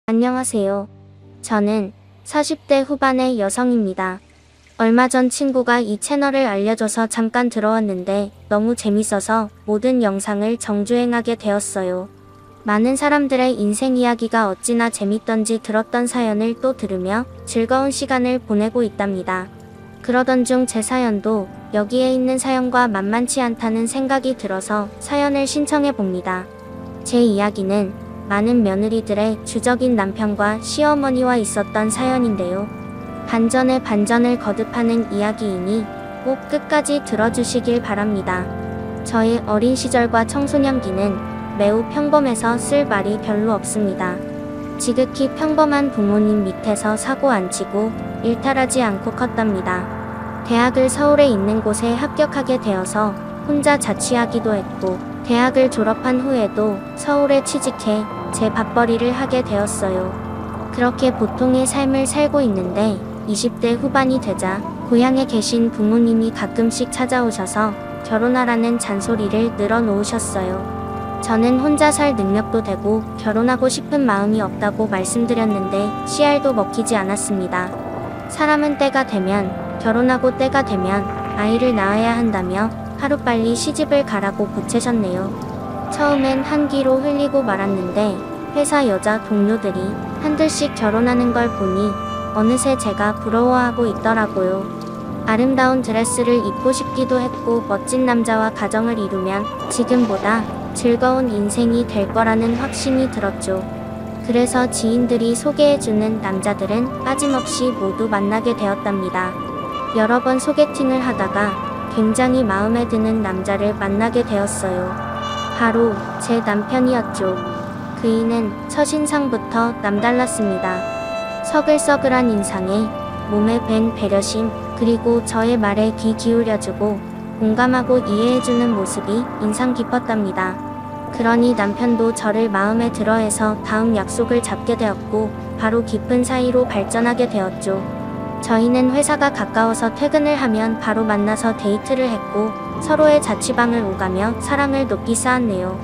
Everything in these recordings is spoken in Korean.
안녕하세요. 저는 40대 후반의 여성입니다. 얼마 전 친구가 이 채널을 알려줘서 잠깐 들어왔는데 너무 재밌어서 모든 영상을 정주행하게 되었어요. 많은 사람들의 인생 이야기가 어찌나 재밌던지 들었던 사연을 또 들으며 즐거운 시간을 보내고 있답니다. 그러던 중 제 사연도 여기에 있는 사연과 만만치 않다는 생각이 들어서 사연을 신청해 봅니다. 제 이야기는 많은 며느리들의 주적인 남편과 시어머니와 있었던 사연인데요. 반전에 반전을 거듭하는 이야기이니 꼭 끝까지 들어주시길 바랍니다. 저의 어린 시절과 청소년기는 매우 평범해서 쓸 말이 별로 없습니다. 지극히 평범한 부모님 밑에서 사고 안 치고 일탈하지 않고 컸답니다. 대학을 서울에 있는 곳에 합격하게 되어서 혼자 자취하기도 했고, 대학을 졸업한 후에도 서울에 취직해 제 밥벌이를 하게 되었어요. 그렇게 보통의 삶을 살고 있는데 20대 후반이 되자 고향에 계신 부모님이 가끔씩 찾아오셔서 결혼하라는 잔소리를 늘어놓으셨어요. 저는 혼자 살 능력도 되고 결혼하고 싶은 마음이 없다고 말씀드렸는데 씨알도 먹히지 않았습니다. 사람은 때가 되면 결혼하고 때가 되면 아이를 낳아야 한다며 하루빨리 시집을 가라고 보채셨네요. 처음엔 한기로 흘리고 말았는데 회사 여자 동료들이 한둘씩 결혼하는 걸 보니 어느새 제가 부러워하고 있더라고요. 아름다운 드레스를 입고 싶기도 했고 멋진 남자와 가정을 이루면 지금보다 즐거운 인생이 될 거라는 확신이 들었죠. 그래서 지인들이 소개해주는 남자들은 빠짐없이 모두 만나게 되었답니다. 여러 번 소개팅을 하다가 굉장히 마음에 드는 남자를 만나게 되었어요. 바로 제 남편이었죠. 그이는 첫인상부터 남달랐습니다. 서글서글한 인상에 몸에 밴 배려심, 그리고 저의 말에 귀 기울여주고 공감하고 이해해주는 모습이 인상 깊었답니다. 그러니 남편도 저를 마음에 들어해서 다음 약속을 잡게 되었고 바로 깊은 사이로 발전하게 되었죠. 저희는 회사가 가까워서 퇴근을 하면 바로 만나서 데이트를 했고 서로의 자취방을 오가며 사랑을 높이 쌓았네요.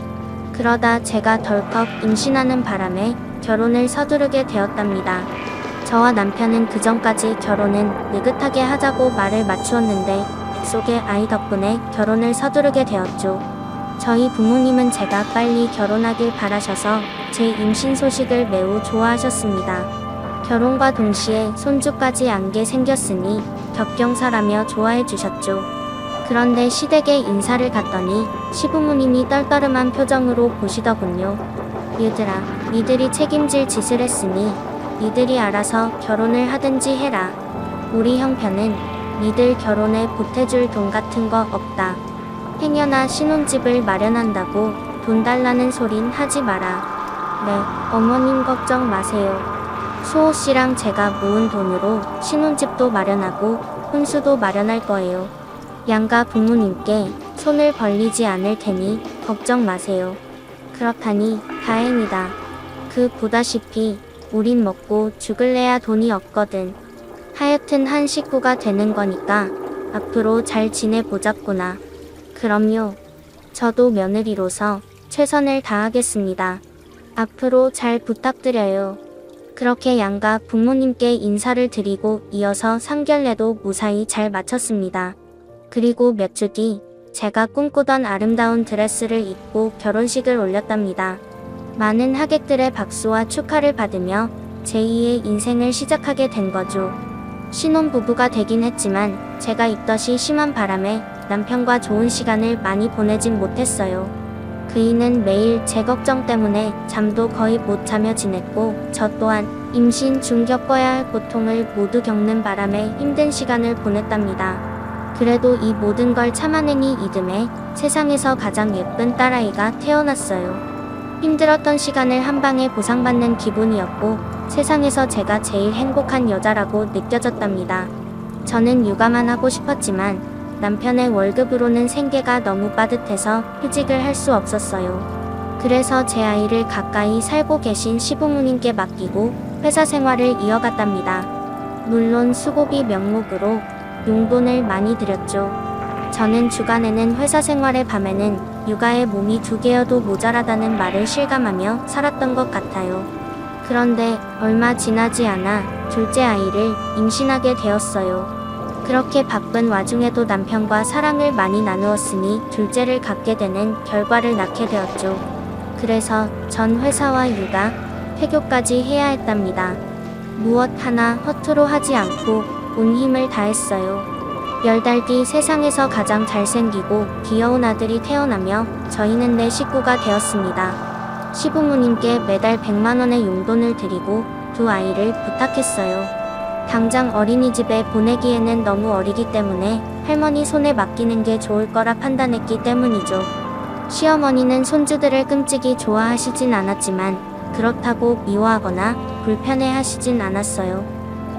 그러다 제가 덜컥 임신하는 바람에 결혼을 서두르게 되었답니다. 저와 남편은 그전까지 결혼은 느긋하게 하자고 말을 맞추었는데 뱃속의 아이 덕분에 결혼을 서두르게 되었죠. 저희 부모님은 제가 빨리 결혼하길 바라셔서 제 임신 소식을 매우 좋아하셨습니다. 결혼과 동시에 손주까지 안게 생겼으니 격경사라며 좋아해 주셨죠. 그런데 시댁에 인사를 갔더니 시부모님이 떨떠름한 표정으로 보시더군요. 얘들아, 니들이 책임질 짓을 했으니 니들이 알아서 결혼을 하든지 해라. 우리 형편은 니들 결혼에 보태줄 돈 같은 거 없다. 행여나 신혼집을 마련한다고 돈 달라는 소린 하지 마라. 네, 어머님 걱정 마세요. 수호씨랑 제가 모은 돈으로 신혼집도 마련하고 혼수도 마련할 거예요. 양가 부모님께 손을 벌리지 않을 테니 걱정 마세요. 그렇다니 다행이다. 그 보다시피 우린 먹고 죽을래야 돈이 없거든. 하여튼 한 식구가 되는 거니까 앞으로 잘 지내보자꾸나. 그럼요. 저도 며느리로서 최선을 다하겠습니다. 앞으로 잘 부탁드려요. 그렇게 양가 부모님께 인사를 드리고 이어서 상견례도 무사히 잘 마쳤습니다. 그리고 몇 주 뒤 제가 꿈꾸던 아름다운 드레스를 입고 결혼식을 올렸답니다. 많은 하객들의 박수와 축하를 받으며 제2의 인생을 시작하게 된 거죠. 신혼부부가 되긴 했지만 제가 입덧이 심한 바람에 남편과 좋은 시간을 많이 보내진 못했어요. 그이는 매일 제 걱정 때문에 잠도 거의 못 자며 지냈고 저 또한 임신 중 겪어야 할 고통을 모두 겪는 바람에 힘든 시간을 보냈답니다. 그래도 이 모든 걸 참아내니 이듬해 세상에서 가장 예쁜 딸아이가 태어났어요. 힘들었던 시간을 한 방에 보상받는 기분이었고 세상에서 제가 제일 행복한 여자라고 느껴졌답니다. 저는 육아만 하고 싶었지만 남편의 월급으로는 생계가 너무 빠듯해서 휴직을 할 수 없었어요. 그래서 제 아이를 가까이 살고 계신 시부모님께 맡기고 회사 생활을 이어갔답니다. 물론 수고비 명목으로 용돈을 많이 드렸죠. 저는 주간에는 회사 생활에 밤에는 육아에 몸이 2개여도 모자라다는 말을 실감하며 살았던 것 같아요. 그런데 얼마 지나지 않아 둘째 아이를 임신하게 되었어요. 그렇게 바쁜 와중에도 남편과 사랑을 많이 나누었으니 둘째를 갖게 되는 결과를 낳게 되었죠. 그래서 전 회사와 육아, 태교까지 해야 했답니다. 무엇 하나 허투루 하지 않고 온 힘을 다했어요. 10달 뒤 세상에서 가장 잘생기고 귀여운 아들이 태어나며 저희는 내 식구가 되었습니다. 시부모님께 매달 100만 원의 용돈을 드리고 두 아이를 부탁했어요. 당장 어린이집에 보내기에는 너무 어리기 때문에 할머니 손에 맡기는 게 좋을 거라 판단했기 때문이죠. 시어머니는 손주들을 끔찍이 좋아하시진 않았지만 그렇다고 미워하거나 불편해하시진 않았어요.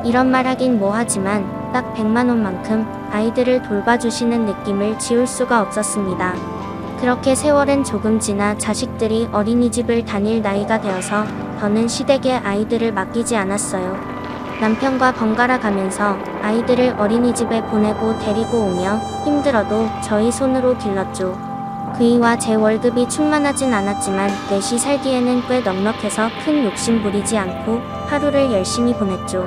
이런 말 하긴 뭐하지만 딱 100만 원만큼 아이들을 돌봐주시는 느낌을 지울 수가 없었습니다. 그렇게 세월은 조금 지나 자식들이 어린이집을 다닐 나이가 되어서 더는 시댁에 아이들을 맡기지 않았어요. 남편과 번갈아 가면서 아이들을 어린이집에 보내고 데리고 오며 힘들어도 저희 손으로 길렀죠. 그이와 제 월급이 충만하진 않았지만 넷이 살기에는 꽤 넉넉해서 큰 욕심 부리지 않고 하루를 열심히 보냈죠.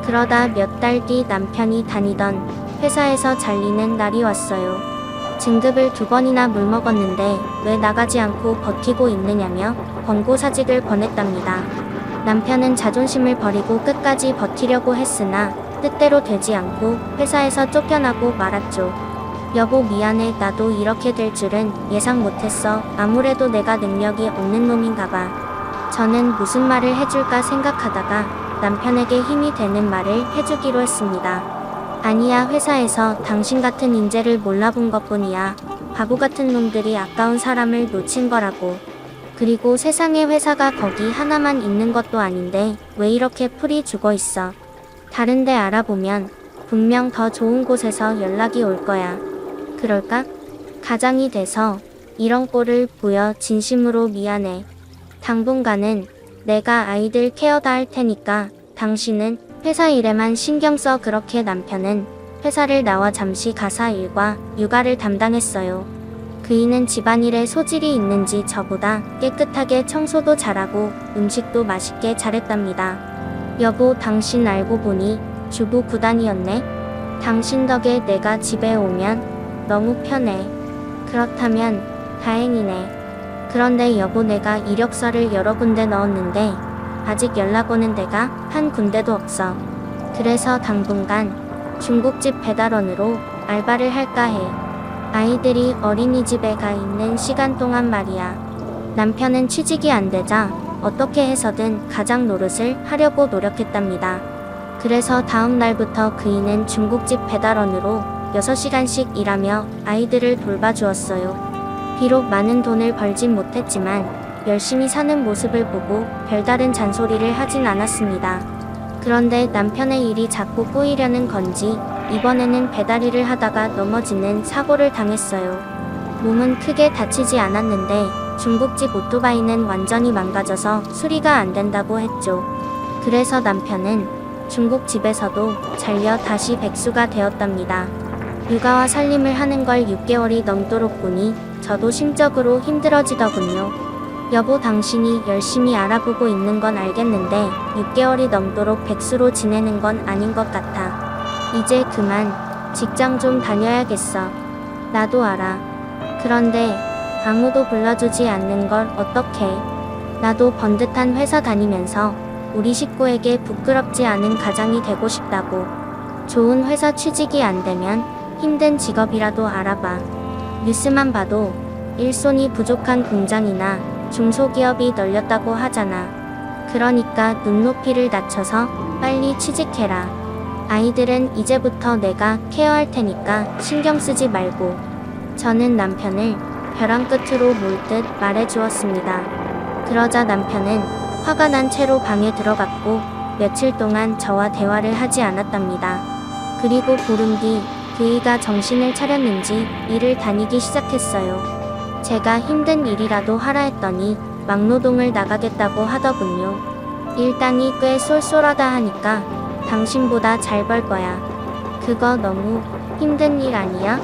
그러다 몇 달 뒤 남편이 다니던 회사에서 잘리는 날이 왔어요. 진급을 2번이나 물먹었는데 왜 나가지 않고 버티고 있느냐며 권고사직을 권했답니다. 남편은 자존심을 버리고 끝까지 버티려고 했으나 뜻대로 되지 않고 회사에서 쫓겨나고 말았죠. 여보 미안해, 나도 이렇게 될 줄은 예상 못했어. 아무래도 내가 능력이 없는 놈인가 봐. 저는 무슨 말을 해줄까 생각하다가 남편에게 힘이 되는 말을 해주기로 했습니다. 아니야, 회사에서 당신 같은 인재를 몰라본 것뿐이야. 바보 같은 놈들이 아까운 사람을 놓친 거라고. 그리고 세상에 회사가 거기 하나만 있는 것도 아닌데 왜 이렇게 풀이 죽어 있어. 다른 데 알아보면 분명 더 좋은 곳에서 연락이 올 거야. 그럴까? 가장이 돼서 이런 꼴을 보여 진심으로 미안해. 당분간은 내가 아이들 케어 다 할 테니까 당신은 회사 일에만 신경 써. 그렇게 남편은 회사를 나와 잠시 가사 일과 육아를 담당했어요. 그이는 집안일에 소질이 있는지 저보다 깨끗하게 청소도 잘하고 음식도 맛있게 잘했답니다. 여보, 당신 알고 보니 주부 9단이었네. 당신 덕에 내가 집에 오면 너무 편해. 그렇다면 다행이네. 그런데 여보, 내가 이력서를 여러 군데 넣었는데 아직 연락 오는 데가 한 군데도 없어. 그래서 당분간 중국집 배달원으로 알바를 할까 해. 아이들이 어린이집에 가 있는 시간 동안 말이야. 남편은 취직이 안 되자 어떻게 해서든 가장 노릇을 하려고 노력했답니다. 그래서 다음 날부터 그이는 중국집 배달원으로 6시간씩 일하며 아이들을 돌봐주었어요. 비록 많은 돈을 벌진 못했지만 열심히 사는 모습을 보고 별다른 잔소리를 하진 않았습니다. 그런데 남편의 일이 자꾸 꼬이려는 건지 이번에는 배달일을 하다가 넘어지는 사고를 당했어요. 몸은 크게 다치지 않았는데 중국집 오토바이는 완전히 망가져서 수리가 안 된다고 했죠. 그래서 남편은 중국집에서도 잘려 다시 백수가 되었답니다. 육아와 살림을 하는 걸 6개월이 넘도록 보니 저도 심적으로 힘들어지더군요. 여보, 당신이 열심히 알아보고 있는 건 알겠는데 6개월이 넘도록 백수로 지내는 건 아닌 것 같아. 이제 그만 직장 좀 다녀야겠어. 나도 알아. 그런데 아무도 불러주지 않는 걸 어떡해. 나도 번듯한 회사 다니면서 우리 식구에게 부끄럽지 않은 가장이 되고 싶다고. 좋은 회사 취직이 안 되면 힘든 직업이라도 알아봐. 뉴스만 봐도 일손이 부족한 공장이나 중소기업이 널렸다고 하잖아. 그러니까 눈높이를 낮춰서 빨리 취직해라. 아이들은 이제부터 내가 케어할 테니까 신경 쓰지 말고. 저는 남편을 벼랑 끝으로 몰 듯 말해주었습니다. 그러자 남편은 화가 난 채로 방에 들어갔고 며칠 동안 저와 대화를 하지 않았답니다. 그리고 보름 뒤 그이가 정신을 차렸는지 일을 다니기 시작했어요. 제가 힘든 일이라도 하라 했더니 막노동을 나가겠다고 하더군요. 일당이 꽤 쏠쏠하다 하니까 당신보다 잘 벌 거야. 그거 너무 힘든 일 아니야?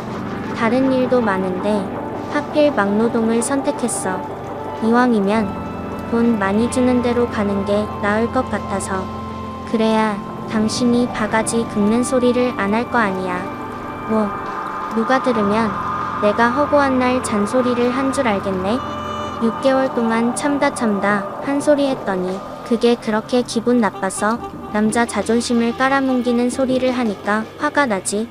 다른 일도 많은데 하필 막노동을 선택했어. 이왕이면 돈 많이 주는 데로 가는 게 나을 것 같아서. 그래야 당신이 바가지 긁는 소리를 안 할 거 아니야. 뭐, 누가 들으면 내가 허구한 날 잔소리를 한 줄 알겠네? 6개월 동안 참다 한 소리 했더니 그게 그렇게 기분 나빠서 남자 자존심을 깔아뭉기는 소리를 하니까 화가 나지.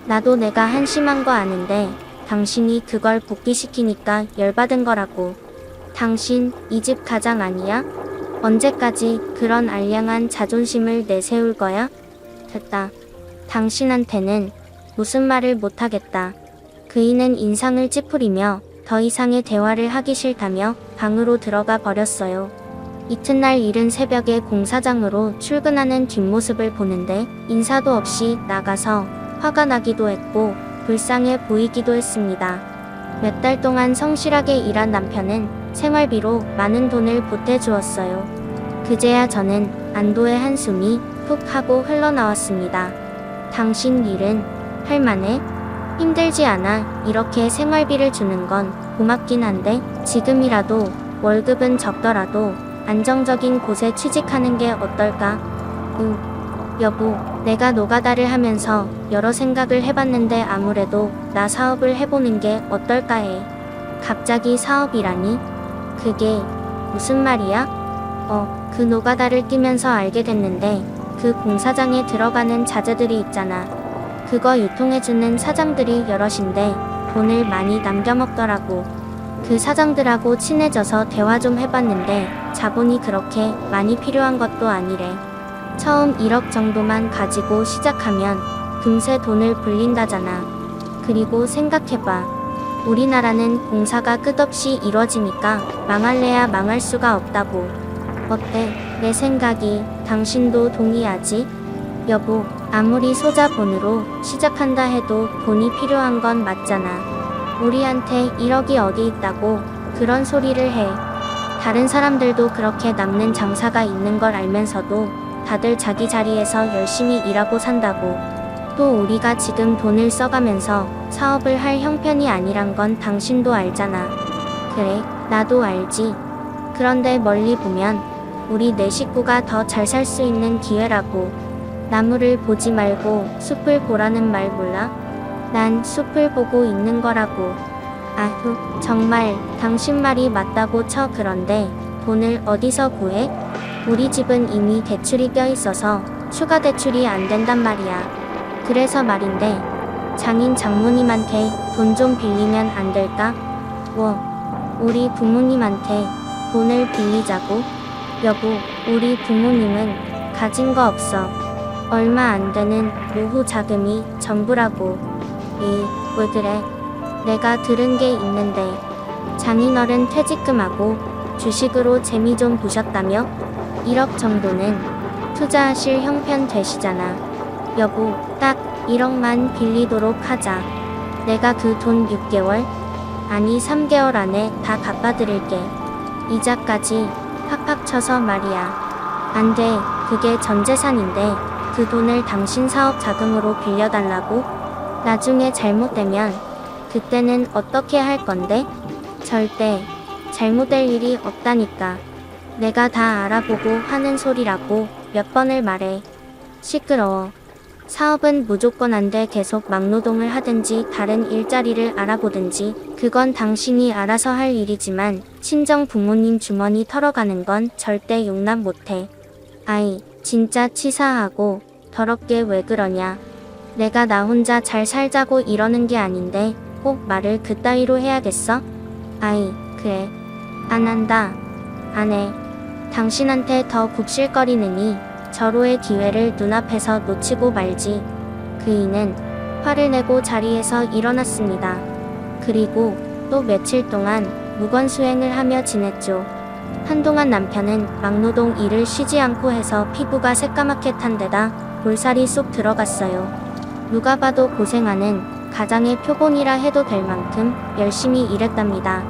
나도 내가 한심한 거 아는데 당신이 그걸 복귀시키니까 열받은 거라고. 당신 이 집 가장 아니야? 언제까지 그런 알량한 자존심을 내세울 거야? 됐다. 당신한테는 무슨 말을 못하겠다. 그이는 인상을 찌푸리며 더 이상의 대화를 하기 싫다며 방으로 들어가 버렸어요. 이튿날 이른 새벽에 공사장으로 출근하는 뒷모습을 보는데 인사도 없이 나가서 화가 나기도 했고 불쌍해 보이기도 했습니다. 몇 달 동안 성실하게 일한 남편은 생활비로 많은 돈을 보태주었어요. 그제야 저는 안도의 한숨이 푹 하고 흘러나왔습니다. 당신 일은 할만해? 힘들지 않아. 이렇게 생활비를 주는 건 고맙긴 한데 지금이라도 월급은 적더라도 안정적인 곳에 취직하는 게 어떨까? 여보, 내가 노가다를 하면서 여러 생각을 해봤는데 아무래도 나 사업을 해보는 게 어떨까 해. 갑자기 사업이라니? 그게 무슨 말이야? 그 노가다를 뛰면서 알게 됐는데 그 공사장에 들어가는 자재들이 있잖아. 그거 유통해주는 사장들이 여럿인데 돈을 많이 남겨먹더라고. 그 사장들하고 친해져서 대화 좀 해봤는데 자본이 그렇게 많이 필요한 것도 아니래. 처음 1억 정도만 가지고 시작하면 금세 돈을 불린다잖아. 그리고 생각해봐. 우리나라는 공사가 끝없이 이뤄지니까 망할래야 망할 수가 없다고. 어때? 내 생각이 당신도 동의하지? 여보, 아무리 소자본으로 시작한다 해도 돈이 필요한 건 맞잖아. 우리한테 1억이 어디 있다고 그런 소리를 해. 다른 사람들도 그렇게 남는 장사가 있는 걸 알면서도 다들 자기 자리에서 열심히 일하고 산다고. 또 우리가 지금 돈을 써가면서 사업을 할 형편이 아니란 건 당신도 알잖아. 그래, 나도 알지. 그런데 멀리 보면 우리 네 식구가 더 잘 살 수 있는 기회라고. 나무를 보지 말고 숲을 보라는 말 몰라? 난 숲을 보고 있는 거라고. 아휴, 정말 당신 말이 맞다고 쳐. 그런데 돈을 어디서 구해? 우리 집은 이미 대출이 껴있어서 추가 대출이 안 된단 말이야. 그래서 말인데 장인 장모님한테 돈 좀 빌리면 안 될까? 우리 부모님한테 돈을 빌리자고? 여보, 우리 부모님은 가진 거 없어. 얼마 안 되는 노후 자금이 전부라고. 왜 그래? 내가 들은 게 있는데 장인어른 퇴직금하고 주식으로 재미 좀 보셨다며? 1억 정도는 투자하실 형편 되시잖아. 여보, 딱 1억만 빌리도록 하자. 내가 그 돈 6개월? 아니 3개월 안에 다 갚아드릴게. 이자까지 팍팍 쳐서 말이야. 안 돼. 그게 전 재산인데 그 돈을 당신 사업 자금으로 빌려달라고? 나중에 잘못되면 그때는 어떻게 할 건데? 절대 잘못될 일이 없다니까. 내가 다 알아보고 하는 소리라고 몇 번을 말해. 시끄러워. 사업은 무조건 안 돼. 계속 막노동을 하든지 다른 일자리를 알아보든지 그건 당신이 알아서 할 일이지만 친정 부모님 주머니 털어가는 건 절대 용납 못해. 아이, 진짜 치사하고 더럽게 왜 그러냐. 내가 나 혼자 잘 살자고 이러는 게 아닌데 꼭 말을 그따위로 해야겠어? 아이, 그래. 안 한다. 안 해. 당신한테 더 굽실거리느니 절호의 기회를 눈앞에서 놓치고 말지. 그이는 화를 내고 자리에서 일어났습니다. 그리고 또 며칠 동안 무건수행을 하며 지냈죠. 한동안 남편은 막노동 일을 쉬지 않고 해서 피부가 새까맣게 탄 데다 볼살이 쏙 들어갔어요. 누가 봐도 고생하는 가장의 표본이라 해도 될 만큼 열심히 일했답니다.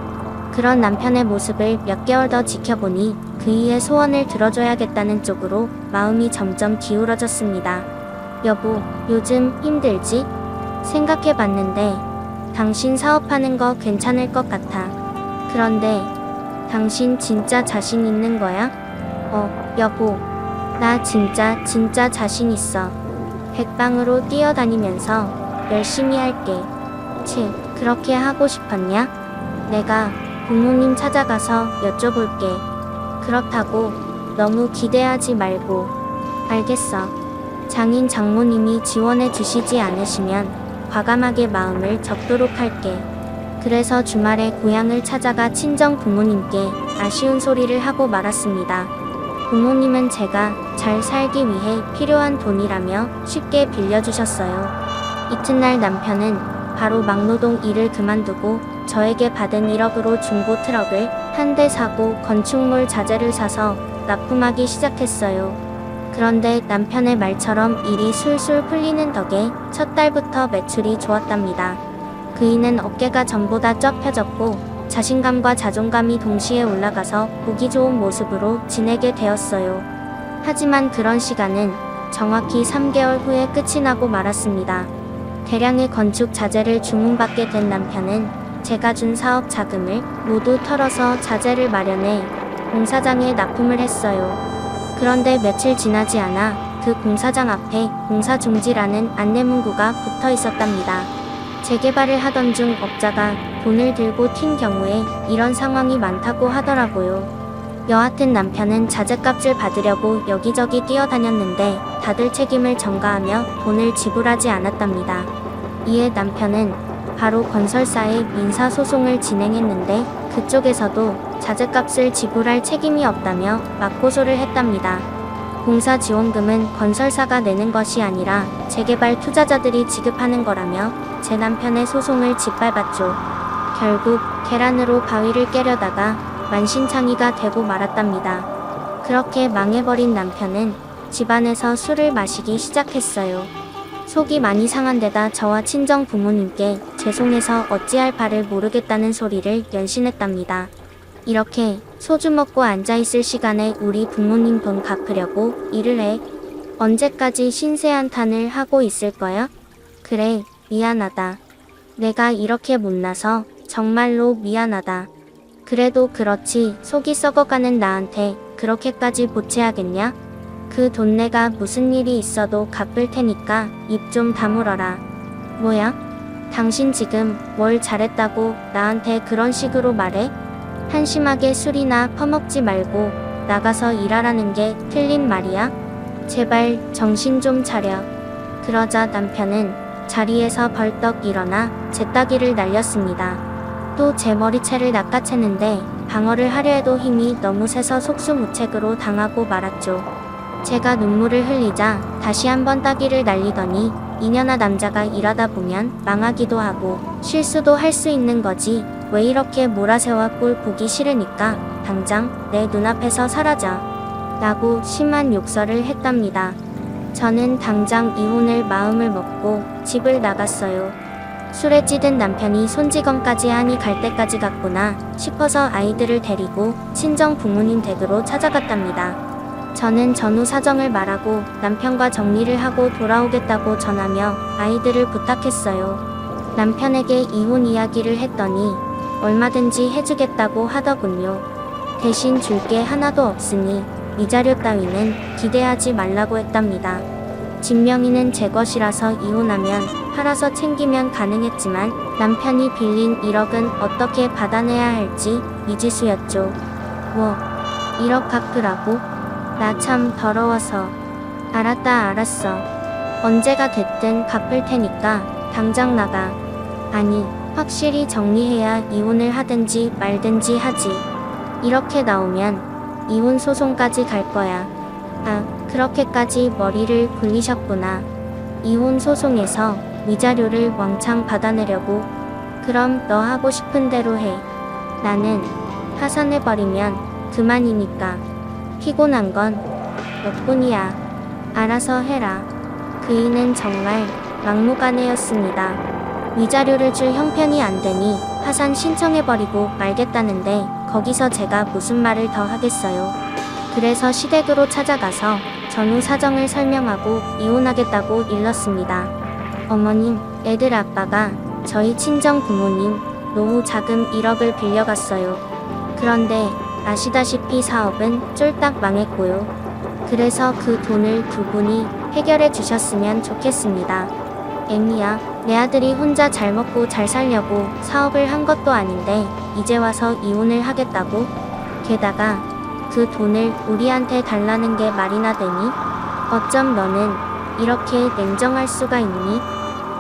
그런 남편의 모습을 몇 개월 더 지켜보니 그이의 소원을 들어줘야겠다는 쪽으로 마음이 점점 기울어졌습니다. 여보, 요즘 힘들지? 생각해봤는데 당신 사업하는 거 괜찮을 것 같아. 그런데 당신 진짜 자신 있는 거야? 여보. 나 진짜 자신 있어. 백방으로 뛰어다니면서 열심히 할게. 그렇게 하고 싶었냐? 내가 부모님 찾아가서 여쭤볼게. 그렇다고 너무 기대하지 말고. 알겠어. 장인 장모님이 지원해 주시지 않으시면 과감하게 마음을 접도록 할게. 그래서 주말에 고향을 찾아가 친정 부모님께 아쉬운 소리를 하고 말았습니다. 부모님은 제가 잘 살기 위해 필요한 돈이라며 쉽게 빌려주셨어요. 이튿날 남편은 바로 막노동 일을 그만두고 저에게 받은 1억으로 중고 트럭을 한 대 사고 건축물 자재를 사서 납품하기 시작했어요. 그런데 남편의 말처럼 일이 술술 풀리는 덕에 첫 달부터 매출이 좋았답니다. 그이는 어깨가 전보다 쫙 펴졌고 자신감과 자존감이 동시에 올라가서 보기 좋은 모습으로 지내게 되었어요. 하지만 그런 시간은 정확히 3개월 후에 끝이 나고 말았습니다. 대량의 건축 자재를 주문받게 된 남편은 제가 준 사업 자금을 모두 털어서 자재를 마련해 공사장에 납품을 했어요. 그런데 며칠 지나지 않아 그 공사장 앞에 공사 중지라는 안내문구가 붙어 있었답니다. 재개발을 하던 중 업자가 돈을 들고 튄 경우에 이런 상황이 많다고 하더라고요. 여하튼 남편은 자재값을 받으려고 여기저기 뛰어다녔는데 다들 책임을 전가하며 돈을 지불하지 않았답니다. 이에 남편은 바로 건설사에 민사소송을 진행했는데 그쪽에서도 자재값을 지불할 책임이 없다며 맞고소를 했답니다. 공사 지원금은 건설사가 내는 것이 아니라 재개발 투자자들이 지급하는 거라며 제 남편의 소송을 짓밟았죠. 결국 계란으로 바위를 깨려다가 만신창이가 되고 말았답니다. 그렇게 망해버린 남편은 집안에서 술을 마시기 시작했어요. 속이 많이 상한 데다 저와 친정 부모님께 죄송해서 어찌할 바를 모르겠다는 소리를 연신했답니다. 이렇게 소주 먹고 앉아있을 시간에 우리 부모님 돈 갚으려고 일을 해. 언제까지 신세한탄을 하고 있을 거야? 그래, 미안하다. 내가 이렇게 못나서 정말로 미안하다. 그래도 그렇지 속이 썩어가는 나한테 그렇게까지 보채하겠냐? 그 돈 내가 무슨 일이 있어도 갚을 테니까 입 좀 다물어라. 뭐야? 당신 지금 뭘 잘했다고 나한테 그런 식으로 말해? 한심하게 술이나 퍼먹지 말고 나가서 일하라는 게 틀린 말이야? 제발 정신 좀 차려. 그러자 남편은 자리에서 벌떡 일어나 제 따귀를 날렸습니다. 또 제 머리채를 낚아챘는데 방어를 하려 해도 힘이 너무 세서 속수무책으로 당하고 말았죠. 제가 눈물을 흘리자 다시 한번 따귀를 날리더니 이년아 남자가 일하다 보면 망하기도 하고 실수도 할 수 있는 거지. 왜 이렇게 몰아세워 꼴 보기 싫으니까 당장 내 눈앞에서 사라져. 라고 심한 욕설을 했답니다. 저는 당장 이혼을 마음을 먹고 집을 나갔어요. 술에 찌든 남편이 손찌검까지 하니 갈 때까지 갔구나 싶어서 아이들을 데리고 친정 부모님 댁으로 찾아갔답니다. 저는 전후 사정을 말하고 남편과 정리를 하고 돌아오겠다고 전하며 아이들을 부탁했어요. 남편에게 이혼 이야기를 했더니 얼마든지 해주겠다고 하더군요. 대신 줄 게 하나도 없으니 위자료 따위는 기대하지 말라고 했답니다. 집 명의는 제 것이라서 이혼하면 팔아서 챙기면 가능했지만 남편이 빌린 1억은 어떻게 받아내야 할지 미지수였죠. 뭐 1억 갚으라고? 나 참 더러워서. 알았어. 언제가 됐든 갚을 테니까 당장 나가. 아니 확실히 정리해야 이혼을 하든지 말든지 하지. 이렇게 나오면 이혼 소송까지 갈 거야. 아, 그렇게까지 머리를 굴리셨구나. 이혼 소송에서 위자료를 왕창 받아내려고. 그럼 너 하고 싶은 대로 해. 나는 파산해버리면 그만이니까. 피곤한 건 너뿐이야. 알아서 해라. 그이는 정말 막무가내였습니다. 위자료를 줄 형편이 안 되니 파산 신청해버리고 말겠다는데 거기서 제가 무슨 말을 더 하겠어요. 그래서 시댁으로 찾아가서 전후 사정을 설명하고 이혼하겠다고 일렀습니다. 어머님, 애들 아빠가 저희 친정 부모님 노후 자금 1억을 빌려갔어요. 그런데 아시다시피 사업은 쫄딱 망했고요. 그래서 그 돈을 두 분이 해결해 주셨으면 좋겠습니다. 앵이야, 내 아들이 혼자 잘 먹고 잘 살려고 사업을 한 것도 아닌데 이제 와서 이혼을 하겠다고? 게다가 그 돈을 우리한테 달라는 게 말이나 되니? 어쩜 너는 이렇게 냉정할 수가 있니?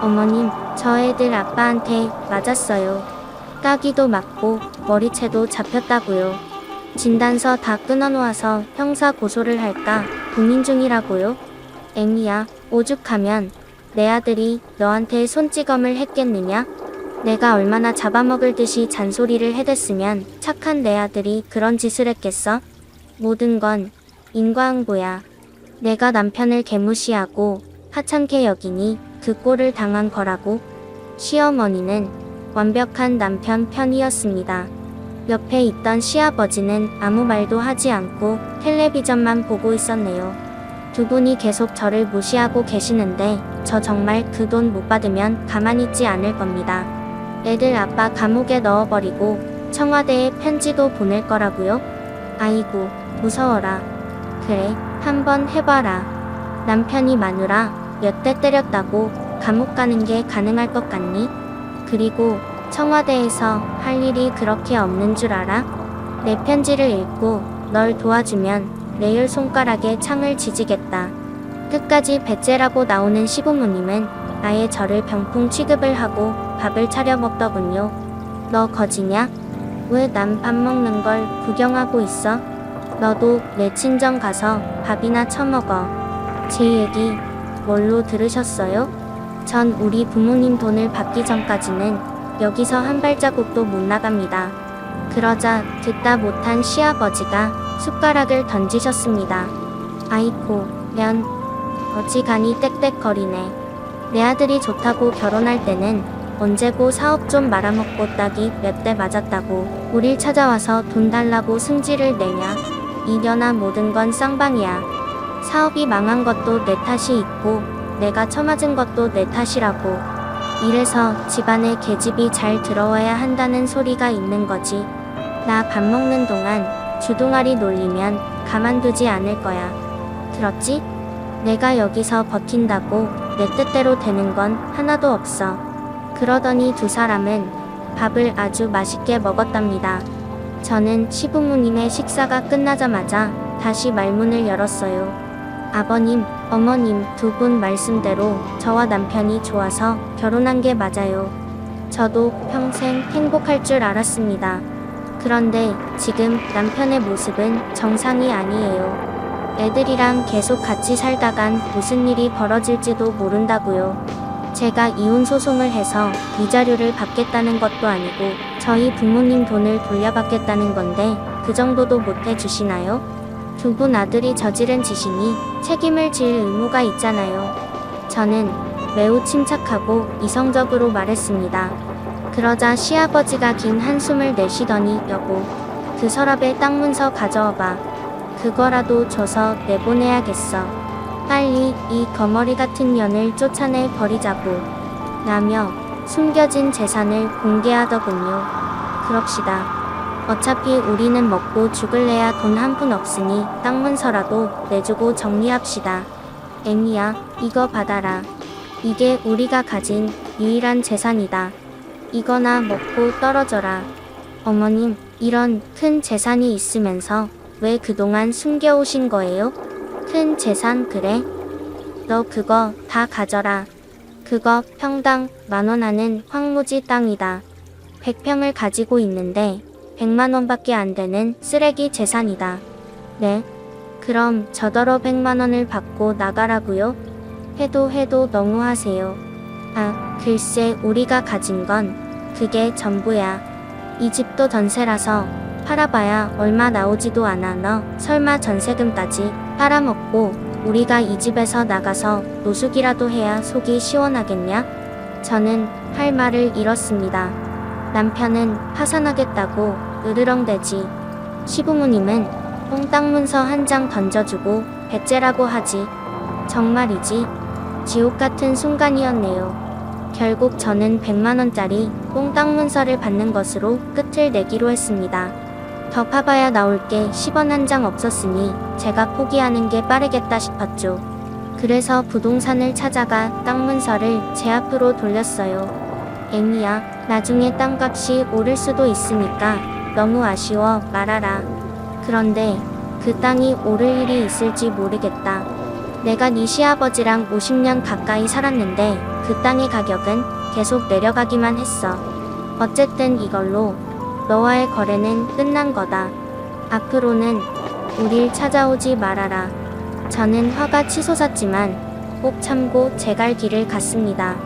어머님, 저 애들 아빠한테 맞았어요. 따귀도 맞고 머리채도 잡혔다고요. 진단서 다 끊어놓아서 형사 고소를 할까 고민 중이라고요. 앵이야, 오죽하면 내 아들이 너한테 손찌검을 했겠느냐? 내가 얼마나 잡아먹을 듯이 잔소리를 해댔으면 착한 내 아들이 그런 짓을 했겠어? 모든 건 인과응보야. 내가 남편을 개무시하고 하찮게 여기니 그 꼴을 당한 거라고. 시어머니는 완벽한 남편 편이었습니다. 옆에 있던 시아버지는 아무 말도 하지 않고 텔레비전만 보고 있었네요. 두 분이 계속 저를 무시하고 계시는데 저 정말 그 돈 못 받으면 가만히 있지 않을 겁니다. 애들 아빠 감옥에 넣어버리고 청와대에 편지도 보낼 거라고요? 아이고, 무서워라. 그래, 한번 해봐라. 남편이 마누라 몇 대 때렸다고 감옥 가는 게 가능할 것 같니? 그리고 청와대에서 할 일이 그렇게 없는 줄 알아? 내 편지를 읽고 널 도와주면 내 열 손가락에 창을 지지겠다. 끝까지 배째라고 나오는 시부모님은 아예 저를 병풍 취급을 하고 밥을 차려 먹더군요. 너 거지냐? 왜 남 밥 먹는 걸 구경하고 있어? 너도 내 친정 가서 밥이나 처먹어. 제 얘기 뭘로 들으셨어요? 전 우리 부모님 돈을 받기 전까지는 여기서 한 발자국도 못 나갑니다. 그러자 듣다 못한 시아버지가 숟가락을 던지셨습니다. 아이고, 면 어지간히 떽떽거리네. 내 아들이 좋다고 결혼할 때는 언제고 사업 좀 말아먹고 딱이 몇 대 맞았다고 우릴 찾아와서 돈 달라고 승질을 내냐. 이년아, 모든 건 쌍방이야. 사업이 망한 것도 내 탓이 있고 내가 처맞은 것도 내 탓이라고. 이래서 집안에 계집이 잘 들어와야 한다는 소리가 있는 거지. 나 밥 먹는 동안 주둥아리 놀리면 가만두지 않을 거야. 들었지? 내가 여기서 버틴다고 내 뜻대로 되는 건 하나도 없어. 그러더니 두 사람은 밥을 아주 맛있게 먹었답니다. 저는 시부모님의 식사가 끝나자마자 다시 말문을 열었어요. 아버님, 어머님 두 분 말씀대로 저와 남편이 좋아서 결혼한 게 맞아요. 저도 평생 행복할 줄 알았습니다. 그런데 지금 남편의 모습은 정상이 아니에요. 애들이랑 계속 같이 살다간 무슨 일이 벌어질지도 모른다고요. 제가 이혼 소송을 해서 위자료를 받겠다는 것도 아니고 저희 부모님 돈을 돌려받겠다는 건데 그 정도도 못 해주시나요? 두 분 아들이 저지른 짓이니 책임을 질 의무가 있잖아요. 저는 매우 침착하고 이성적으로 말했습니다. 그러자 시아버지가 긴 한숨을 내쉬더니 여보, 그 서랍에 땅 문서 가져와봐. 그거라도 줘서 내보내야겠어. 빨리 이 거머리 같은 년을 쫓아내 버리자고. 라며 숨겨진 재산을 공개하더군요. 그럽시다. 어차피 우리는 먹고 죽을래야 돈 한 푼 없으니 땅 문서라도 내주고 정리합시다. 앵이야, 이거 받아라. 이게 우리가 가진 유일한 재산이다. 이거나 먹고 떨어져라. 어머님, 이런 큰 재산이 있으면서 왜 그동안 숨겨오신 거예요? 큰 재산 그래? 너 그거 다 가져라. 그거 평당 10,000원 하는 황무지 땅이다. 100평을 가지고 있는데 100만 원밖에 안 되는 쓰레기 재산이다. 네? 그럼 저더러 100만 원을 받고 나가라고요? 해도 너무하세요. 아, 글쎄 우리가 가진 건 그게 전부야. 이 집도 전세라서 팔아봐야 얼마 나오지도 않아. 너 설마 전세금까지 빨아먹고 우리가 이 집에서 나가서 노숙이라도 해야 속이 시원하겠냐? 저는 할 말을 잃었습니다. 남편은 파산하겠다고 으르렁대지. 시부모님은 뽕땅 문서 한 장 던져주고 배째라고 하지. 정말이지 지옥 같은 순간이었네요. 결국 저는 100만 원짜리 뽕땅 문서를 받는 것으로 끝을 내기로 했습니다. 더 파봐야 나올 게 10원 한 장 없었으니 제가 포기하는 게 빠르겠다 싶었죠. 그래서 부동산을 찾아가 땅 문서를 제 앞으로 돌렸어요. 애미야, 나중에 땅값이 오를 수도 있으니까 너무 아쉬워 말아라. 그런데 그 땅이 오를 일이 있을지 모르겠다. 내가 네 시아버지랑 50년 가까이 살았는데 그 땅의 가격은 계속 내려가기만 했어. 어쨌든 이걸로 너와의 거래는 끝난 거다. 앞으로는 우릴 찾아오지 말아라. 저는 화가 치솟았지만 꼭 참고 제 갈 길을 갔습니다.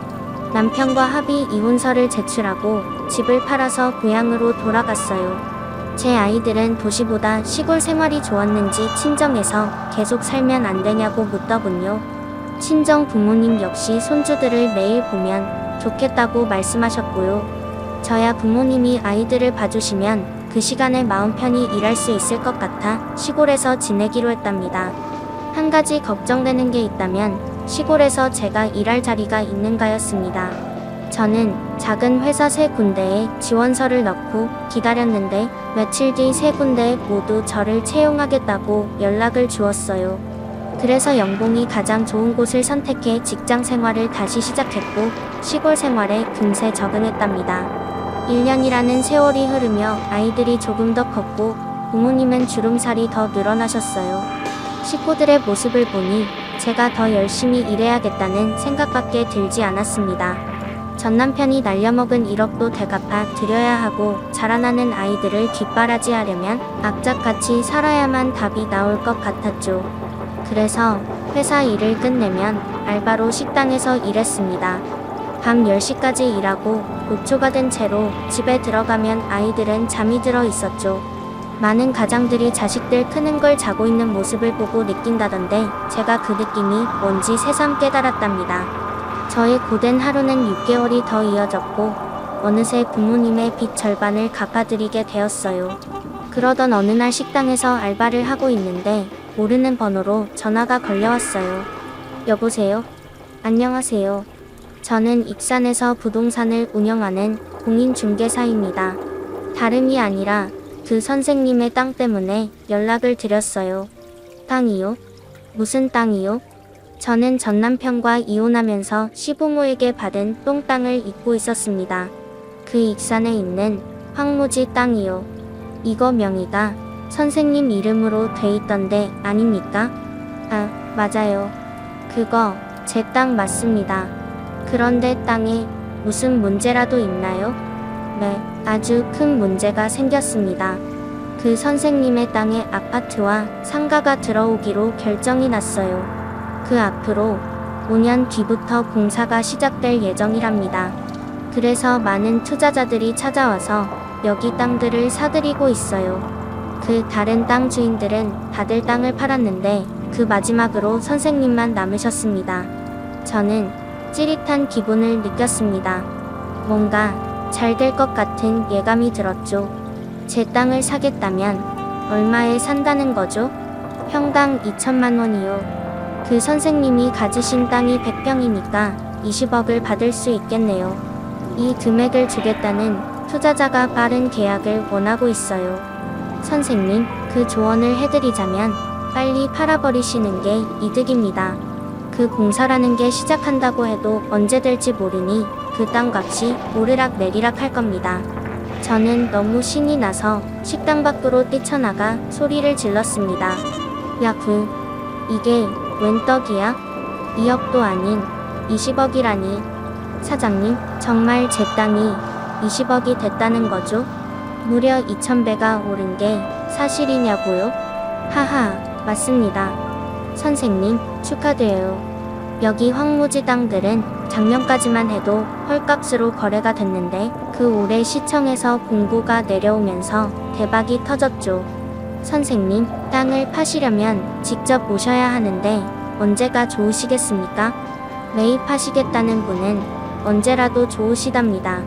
남편과 합의 이혼서를 제출하고 집을 팔아서 고향으로 돌아갔어요. 제 아이들은 도시보다 시골 생활이 좋았는지 친정에서 계속 살면 안 되냐고 묻더군요. 친정 부모님 역시 손주들을 매일 보면 좋겠다고 말씀하셨고요. 저야 부모님이 아이들을 봐주시면 그 시간에 마음 편히 일할 수 있을 것 같아 시골에서 지내기로 했답니다. 한 가지 걱정되는 게 있다면 시골에서 제가 일할 자리가 있는가였습니다. 저는 작은 회사 3군데에 지원서를 넣고 기다렸는데 며칠 뒤 3군데 모두 저를 채용하겠다고 연락을 주었어요. 그래서 연봉이 가장 좋은 곳을 선택해 직장 생활을 다시 시작했고 시골 생활에 금세 적응했답니다. 1년이라는 세월이 흐르며 아이들이 조금 더 컸고 부모님은 주름살이 더 늘어나셨어요. 식구들의 모습을 보니 제가 더 열심히 일해야겠다는 생각밖에 들지 않았습니다. 전 남편이 날려먹은 1억도 되갚아 드려야 하고 자라나는 아이들을 뒷바라지하려면 악착같이 살아야만 답이 나올 것 같았죠. 그래서 회사 일을 끝내면 알바로 식당에서 일했습니다. 밤 10시까지 일하고 녹초가 된 채로 집에 들어가면 아이들은 잠이 들어 있었죠. 많은 가장들이 자식들 크는 걸 자고 있는 모습을 보고 느낀다던데 제가 그 느낌이 뭔지 새삼 깨달았답니다. 저의 고된 하루는 6개월이 더 이어졌고 어느새 부모님의 빚 절반을 갚아드리게 되었어요. 그러던 어느 날 식당에서 알바를 하고 있는데 모르는 번호로 전화가 걸려왔어요. 여보세요? 안녕하세요. 저는 익산에서 부동산을 운영하는 공인중개사입니다. 다름이 아니라 그 선생님의 땅 때문에 연락을 드렸어요. 땅이요? 무슨 땅이요? 저는 전 남편과 이혼하면서 시부모에게 받은 똥땅을 잊고 있었습니다. 그 익산에 있는 황무지 땅이요. 이거 명의가 선생님 이름으로 돼 있던데 아닙니까? 아, 맞아요. 그거 제 땅 맞습니다. 그런데 땅에 무슨 문제라도 있나요? 네, 아주 큰 문제가 생겼습니다. 그 선생님의 땅에 아파트와 상가가 들어오기로 결정이 났어요. 그 앞으로 5년 뒤부터 공사가 시작될 예정이랍니다. 그래서 많은 투자자들이 찾아와서 여기 땅들을 사들이고 있어요. 그 다른 땅 주인들은 다들 땅을 팔았는데 그 마지막으로 선생님만 남으셨습니다. 저는 찌릿한 기분을 느꼈습니다. 뭔가 잘 될 것 같은 예감이 들었죠. 제 땅을 사겠다면 얼마에 산다는 거죠? 평당 2천만 원이요. 그 선생님이 가지신 땅이 100평이니까 20억을 받을 수 있겠네요. 이 금액을 주겠다는 투자자가 빠른 계약을 원하고 있어요. 선생님, 그 조언을 해드리자면 빨리 팔아버리시는 게 이득입니다. 그 공사라는 게 시작한다고 해도 언제 될지 모르니 그 땅값이 오르락 내리락 할 겁니다. 저는 너무 신이 나서 식당 밖으로 뛰쳐나가 소리를 질렀습니다. 야, 이게 웬 떡이야? 2억도 아닌 20억이라니. 사장님, 정말 제 땅이 20억이 됐다는 거죠? 무려 2000배가 오른 게 사실이냐고요? 하하, 맞습니다. 선생님, 축하드려요. 여기 황무지 땅들은 작년까지만 해도 헐값으로 거래가 됐는데 그 올해 시청에서 공고가 내려오면서 대박이 터졌죠. 선생님, 땅을 파시려면 직접 오셔야 하는데 언제가 좋으시겠습니까? 매입하시겠다는 분은 언제라도 좋으시답니다.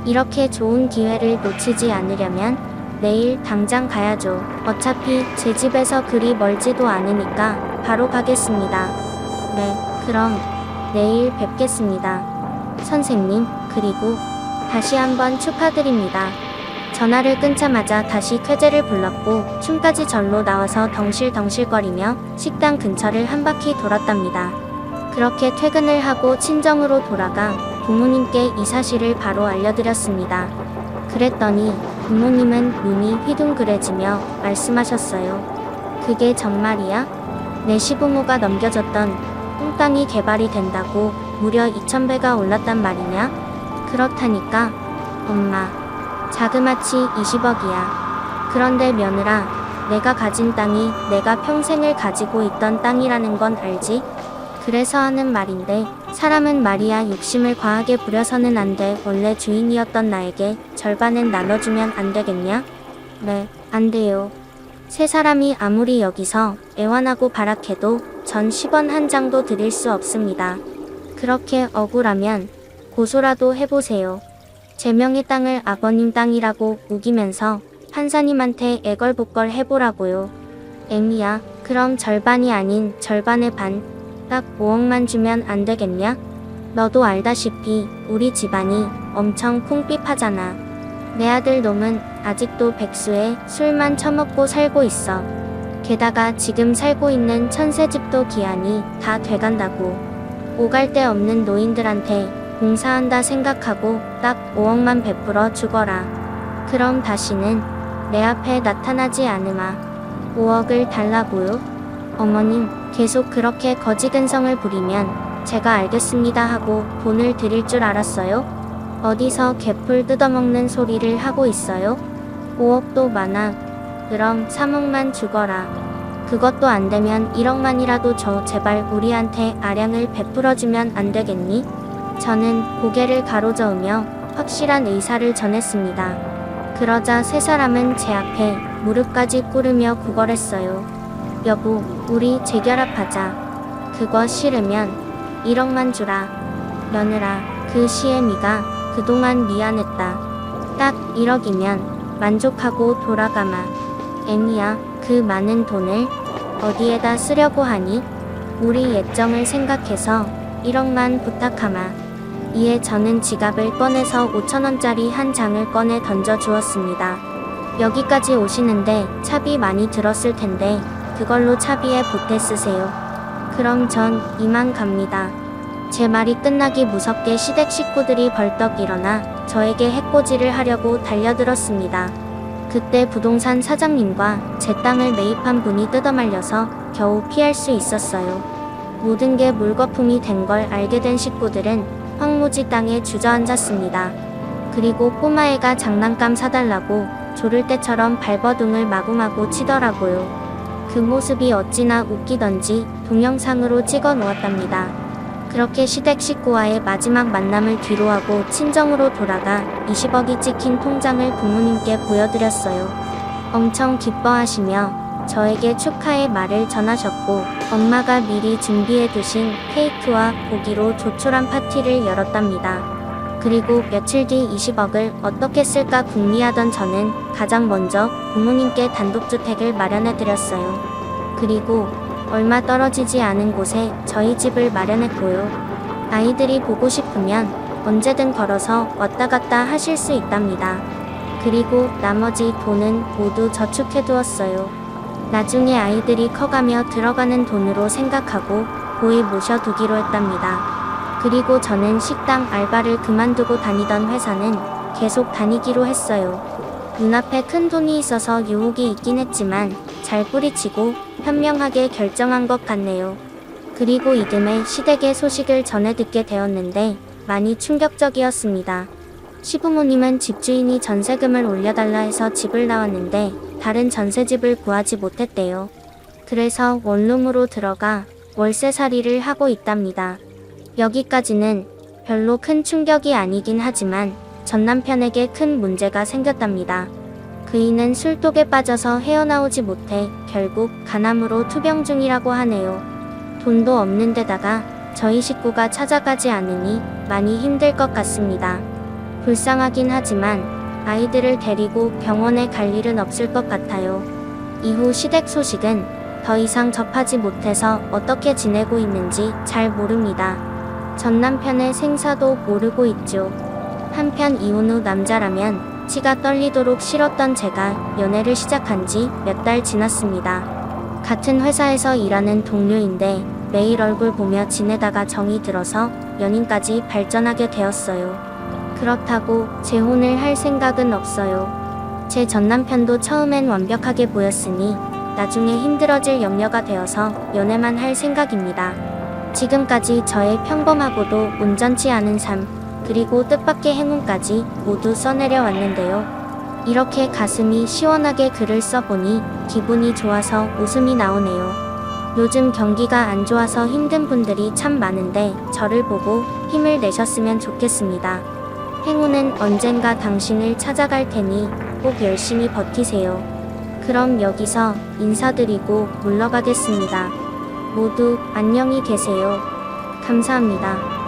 이렇게 좋은 기회를 놓치지 않으려면 내일 당장 가야죠. 어차피 제 집에서 그리 멀지도 않으니까 바로 가겠습니다. 네, 그럼 내일 뵙겠습니다. 선생님, 그리고 다시 한번 축하드립니다. 전화를 끊자마자 다시 쾌재를 불렀고 춤까지 절로 나와서 덩실덩실거리며 식당 근처를 한 바퀴 돌았답니다. 그렇게 퇴근을 하고 친정으로 돌아가 부모님께 이 사실을 바로 알려드렸습니다. 그랬더니 부모님은 눈이 휘둥그레지며 말씀하셨어요. 그게 정말이야? 내 시부모가 넘겨줬던 똥땅이 개발이 된다고 무려 2,000배가 올랐단 말이냐? 그렇다니까. 엄마, 자그마치 20억이야. 그런데 며느라, 내가 가진 땅이 내가 평생을 가지고 있던 땅이라는 건 알지? 그래서 하는 말인데 사람은 말이야 욕심을 과하게 부려서는 안 돼. 원래 주인이었던 나에게 절반은 나눠주면 안 되겠냐? 네, 안 돼요. 세 사람이 아무리 여기서 애원하고 발악해도 전 10원 한 장도 드릴 수 없습니다. 그렇게 억울하면 고소라도 해보세요. 제 명의 땅을 아버님 땅이라고 우기면서 판사님한테 애걸복걸 해보라고요. 앵이야, 그럼 절반이 아닌 절반의 반, 딱 5억만 주면 안 되겠냐? 너도 알다시피 우리 집안이 엄청 콩삐파잖아. 내 아들 놈은 아직도 백수에 술만 처먹고 살고 있어. 게다가 지금 살고 있는 천세집도 기한이 다 돼간다고. 오갈 데 없는 노인들한테 봉사한다 생각하고 딱 5억만 베풀어 주거라. 그럼 다시는 내 앞에 나타나지 않으마. 5억을 달라고요? 어머님, 계속 그렇게 거지근성을 부리면 제가 알겠습니다 하고 돈을 드릴 줄 알았어요? 어디서 개풀 뜯어먹는 소리를 하고 있어요? 5억도 많아. 그럼 3억만 주거라. 그것도 안 되면 1억만이라도 줘. 제발 우리한테 아량을 베풀어주면 안 되겠니? 저는 고개를 가로저으며 확실한 의사를 전했습니다. 그러자 세 사람은 제 앞에 무릎까지 꿇으며 구걸했어요. 여보, 우리 재결합하자. 그거 싫으면 1억만 주라. 며느라, 그 시애미가 그동안 미안했다. 딱 1억이면 만족하고 돌아가마. 애미야, 그 많은 돈을 어디에다 쓰려고 하니? 우리 예정을 생각해서 1억만 부탁하마. 이에 저는 지갑을 꺼내서 5,000원짜리 한 장을 꺼내 던져 주었습니다. 여기까지 오시는데 차비 많이 들었을 텐데 그걸로 차비에 보태 쓰세요. 그럼 전 이만 갑니다. 제 말이 끝나기 무섭게 시댁 식구들이 벌떡 일어나 저에게 해코지를 하려고 달려들었습니다. 그때 부동산 사장님과 제 땅을 매입한 분이 뜯어말려서 겨우 피할 수 있었어요. 모든 게 물거품이 된 걸 알게 된 식구들은 황무지 땅에 주저앉았습니다. 그리고 꼬마애가 장난감 사달라고 조를 때처럼 발버둥을 마구마구 치더라고요. 그 모습이 어찌나 웃기던지 동영상으로 찍어 놓았답니다. 그렇게 시댁 식구와의 마지막 만남을 뒤로하고 친정으로 돌아가 20억이 찍힌 통장을 부모님께 보여드렸어요. 엄청 기뻐하시며 저에게 축하의 말을 전하셨고 엄마가 미리 준비해 두신 케이크와 고기로 조촐한 파티를 열었답니다. 그리고 며칠 뒤 20억을 어떻게 쓸까 궁리하던 저는 가장 먼저 부모님께 단독주택을 마련해드렸어요. 그리고 얼마 떨어지지 않은 곳에 저희 집을 마련했고요. 아이들이 보고 싶으면 언제든 걸어서 왔다 갔다 하실 수 있답니다. 그리고 나머지 돈은 모두 저축해두었어요. 나중에 아이들이 커가며 들어가는 돈으로 생각하고 고이 모셔두기로 했답니다. 그리고 저는 식당 알바를 그만두고 다니던 회사는 계속 다니기로 했어요. 눈앞에 큰 돈이 있어서 유혹이 있긴 했지만 잘 뿌리치고 현명하게 결정한 것 같네요. 그리고 이듬해 시댁의 소식을 전해 듣게 되었는데 많이 충격적이었습니다. 시부모님은 집주인이 전세금을 올려달라 해서 집을 나왔는데 다른 전세집을 구하지 못했대요. 그래서 원룸으로 들어가 월세살이를 하고 있답니다. 여기까지는 별로 큰 충격이 아니긴 하지만 전 남편에게 큰 문제가 생겼답니다. 그이는 술독에 빠져서 헤어나오지 못해 결국 간암으로 투병 중이라고 하네요. 돈도 없는 데다가 저희 식구가 찾아가지 않으니 많이 힘들 것 같습니다. 불쌍하긴 하지만 아이들을 데리고 병원에 갈 일은 없을 것 같아요. 이후 시댁 소식은 더 이상 접하지 못해서 어떻게 지내고 있는지 잘 모릅니다. 전 남편의 생사도 모르고 있죠. 한편 이혼 후 남자라면 치가 떨리도록 싫었던 제가 연애를 시작한 지 몇 달 지났습니다. 같은 회사에서 일하는 동료인데 매일 얼굴 보며 지내다가 정이 들어서 연인까지 발전하게 되었어요. 그렇다고 재혼을 할 생각은 없어요. 제 전남편도 처음엔 완벽하게 보였으니 나중에 힘들어질 염려가 되어서 연애만 할 생각입니다. 지금까지 저의 평범하고도 온전치 않은 삶, 그리고 뜻밖의 행운까지 모두 써내려 왔는데요. 이렇게 가슴이 시원하게 글을 써보니 기분이 좋아서 웃음이 나오네요. 요즘 경기가 안 좋아서 힘든 분들이 참 많은데 저를 보고 힘을 내셨으면 좋겠습니다. 행운은 언젠가 당신을 찾아갈 테니 꼭 열심히 버티세요. 그럼 여기서 인사드리고 물러가겠습니다. 모두 안녕히 계세요. 감사합니다.